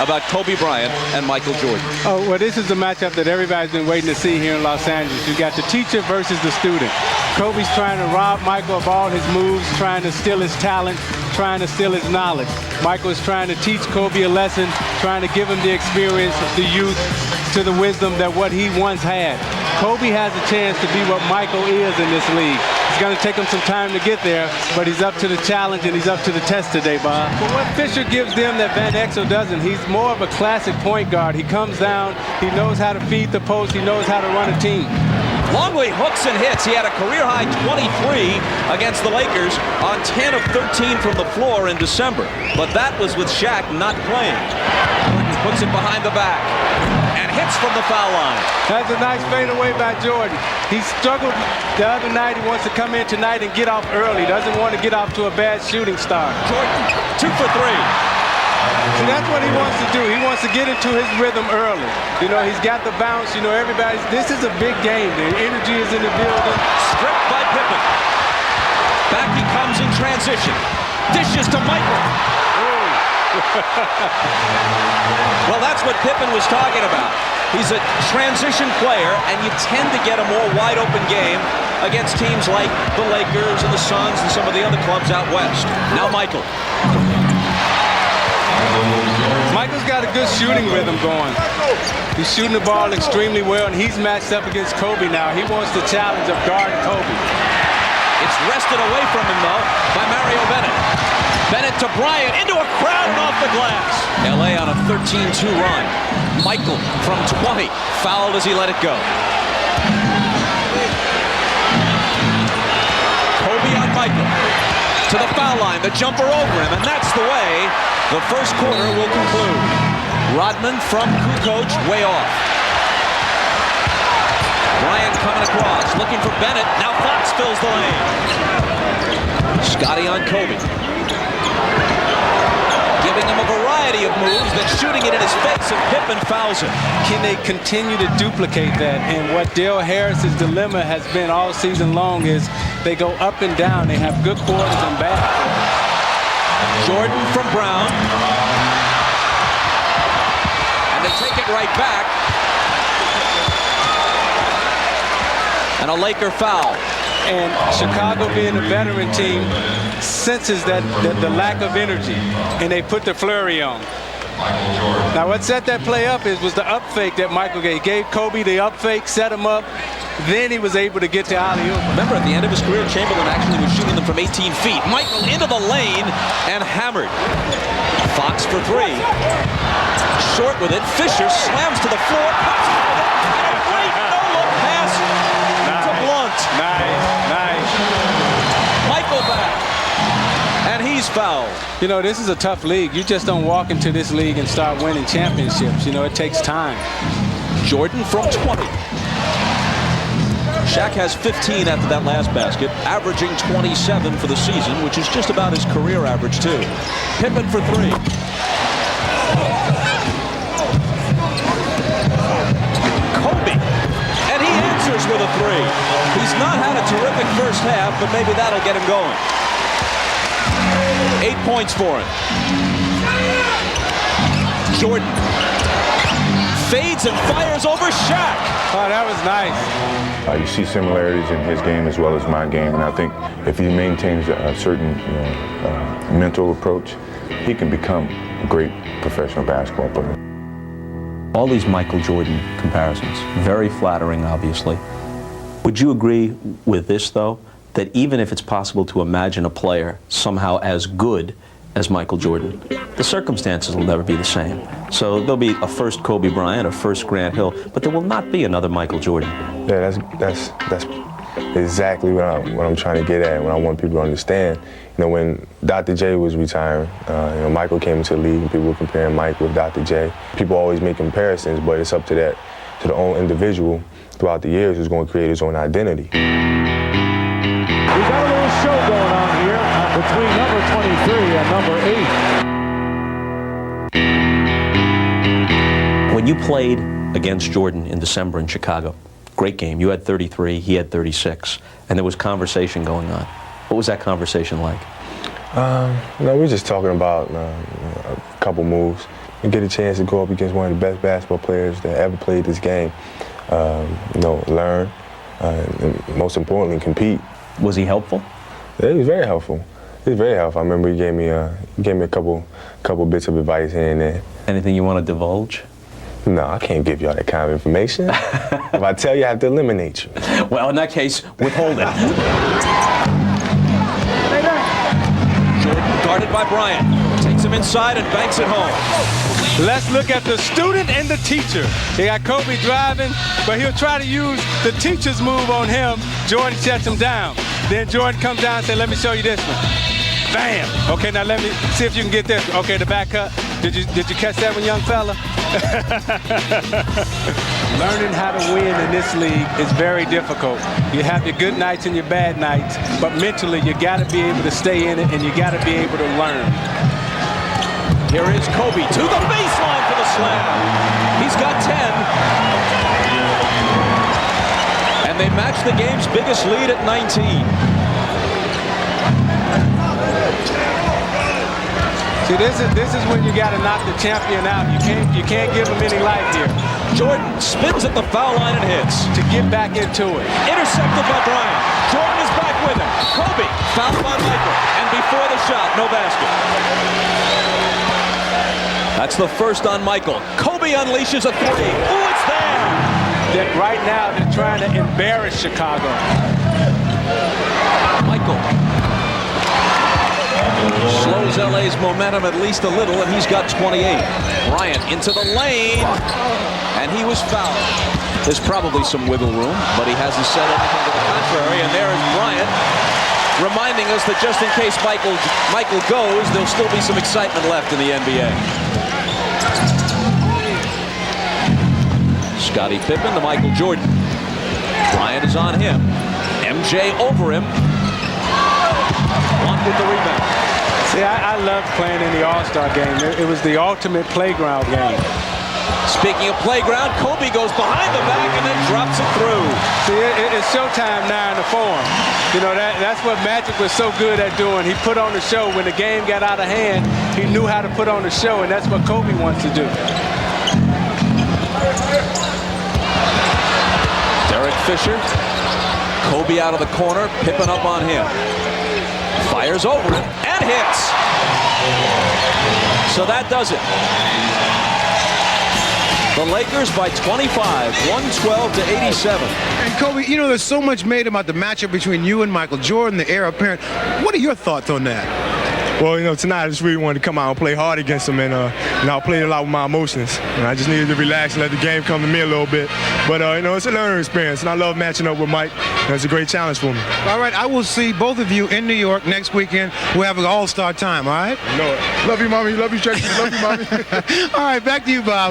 about Kobe Bryant and Michael Jordan? Oh, well, this is the matchup that everybody's been waiting to see here in Los Angeles. You got the teacher versus the student. Kobe's trying to rob Michael of all his moves, trying to steal his talent, trying to steal his knowledge. Michael is trying to teach Kobe a lesson, trying to give him the experience, the youth, to the wisdom that what he once had. Kobe has a chance to be what Michael is in this league. It's going to take him some time to get there, but he's up to the challenge and he's up to the test today, Bob. But what Fisher gives them that Van Exel doesn't, he's more of a classic point guard. He comes down, he knows how to feed the post, he knows how to run a team. Longley hooks and hits. He had a career-high 23 against the Lakers on 10 of 13 from the floor in December. But that was with Shaq not playing. Jordan puts it behind the back and hits from the foul line. That's a nice fadeaway by Jordan. He struggled the other night. He wants to come in tonight and get off early. Doesn't want to get off to a bad shooting start. Jordan, 2 for 3. See, that's what he wants to do. He wants to get into his rhythm early. You know, he's got the bounce. You know, everybody's, this is a big game. The energy is in the building. Stripped by Pippen. Back he comes in transition. Dishes to Michael. Well, that's what Pippen was talking about. He's a transition player, and you tend to get a more wide-open game against teams like the Lakers and the Suns and some of the other clubs out west. Now Michael. Michael's got a good shooting rhythm going. He's shooting the ball extremely well, and he's matched up against Kobe now. He wants the challenge of guarding Kobe. It's wrested away from him, though, by Mario Bennett. Bennett to Bryant, into a crowd and off the glass. L.A. on a 13-2 run. Michael from 20, fouled as he let it go. Kobe on Michael. To the foul line, the jumper over him, and that's the way the first quarter will conclude. Rodman from Kukoc, way off. Bryant coming across, looking for Bennett. Now Fox fills the lane. Scotty on Kobe. Giving him a variety of moves, then shooting it in his face, and Pippen fouls him. Can they continue to duplicate that? And what Dale Harris's dilemma has been all season long is they go up and down. They have good quarters and bad quarters. Jordan from Brown. And they take it right back. And a Laker foul. And Chicago, being a veteran team, senses that the lack of energy, and they put the flurry on. Now, what set that play up was the up fake that Michael gave. He gave Kobe the up fake, set him up, then he was able to get to alley-oop. Remember, at the end of his career, Chamberlain actually was shooting them from 18 feet. Michael into the lane and hammered. Fox for 3. Short with it. Fisher slams to the floor. A great no-look pass to Blunt. Nice. Michael back. And he's fouled. You know, this is a tough league. You just don't walk into this league and start winning championships. You know, it takes time. Jordan from 20. Shaq has 15 after that last basket, averaging 27 for the season, which is just about his career average, too. Pippen for 3. Kobe. And he answers with a 3. He's not had a terrific first half, but maybe that'll get him going. 8 points for him. Jordan fades and fires over Shaq. Oh, that was nice. You see similarities in his game as well as my game, and I think if he maintains a certain mental approach, he can become a great professional basketball player. All these Michael Jordan comparisons, very flattering, obviously. Would you agree with this, though, that even if it's possible to imagine a player somehow as good as Michael Jordan, the circumstances will never be the same. So there'll be a first Kobe Bryant, a first Grant Hill, but there will not be another Michael Jordan. Yeah, that's exactly what I'm trying to get at, what I want people to understand. You know, when Dr. J was retiring, Michael came into the league and people were comparing Mike with Dr. J. People always make comparisons, but it's up to the own individual throughout the years who's going to create his own identity. We've got a little show going on here between number 23 and number 8. When you played against Jordan in December in Chicago, great game. You had 33, he had 36, and there was conversation going on. What was that conversation like? No, we were just talking about a couple moves. and get a chance to go up against one of the best basketball players that ever played this game. You know, learn, and most importantly, compete. Was he helpful? Yeah, he was very helpful. He was very helpful. I remember he gave me a couple bits of advice here and there. Anything you want to divulge? No, I can't give you all that kind of information. If I tell you, I have to eliminate you. Well, in that case, withhold it. Jordan guarded by Bryant. Takes him inside and banks it home. Let's look at the student and the teacher. They got Kobe driving, but he'll try to use the teacher's move on him. Jordan shuts him down. Then Jordan comes down and says, let me show you this one. Bam! Okay, now let me see if you can get this. Okay, the back cut. Did you catch that one, young fella? Learning how to win in this league is very difficult. You have your good nights and your bad nights, but mentally you got to be able to stay in it and you got to be able to learn. Here is Kobe to the baseline for the slam. He's got 10. And they match the game's biggest lead at 19. See, this is when you got to knock the champion out. You can't give him any life here. Jordan spins at the foul line and hits. To get back into it. Intercepted by Bryant. Jordan is back with him. Kobe fouled by Michael. And before the shot, no basket. That's the first on Michael. Kobe unleashes a three. Oh, it's there. That right now they're trying to embarrass Chicago. Michael slows LA's momentum at least a little, and he's got 28. Bryant into the lane, and he was fouled. There's probably some wiggle room, but he hasn't said anything to the contrary, and there is Bryant reminding us that just in case Michael goes, there'll still be some excitement left in the NBA. Scottie Pippen to Michael Jordan. Bryant is on him. MJ over him. One with the rebound. See, I loved playing in the All-Star game. It was the ultimate playground game. Speaking of playground, Kobe goes behind the back and then drops it through. See, it's showtime now in the Forum. You know, that's what Magic was so good at doing. He put on the show. When the game got out of hand, he knew how to put on the show, and that's what Kobe wants to do. Derek Fisher. Kobe out of the corner, Pippen up on him. Fires over it and hits. So that does it. The Lakers by 25, 112-87. And Kobe, you know, there's so much made about the matchup between you and Michael Jordan, the heir apparent. What are your thoughts on that? Well, you know, tonight I just really wanted to come out and play hard against him, and I played a lot with my emotions. And I just needed to relax and let the game come to me a little bit. But, you know, it's a learning experience, and I love matching up with Mike. And it's a great challenge for me. All right, I will see both of you in New York next weekend. We'll have an all-star time, all right? No, love you, Mommy. Love you, Tracy. Love you, Mommy. All right, back to you, Bob.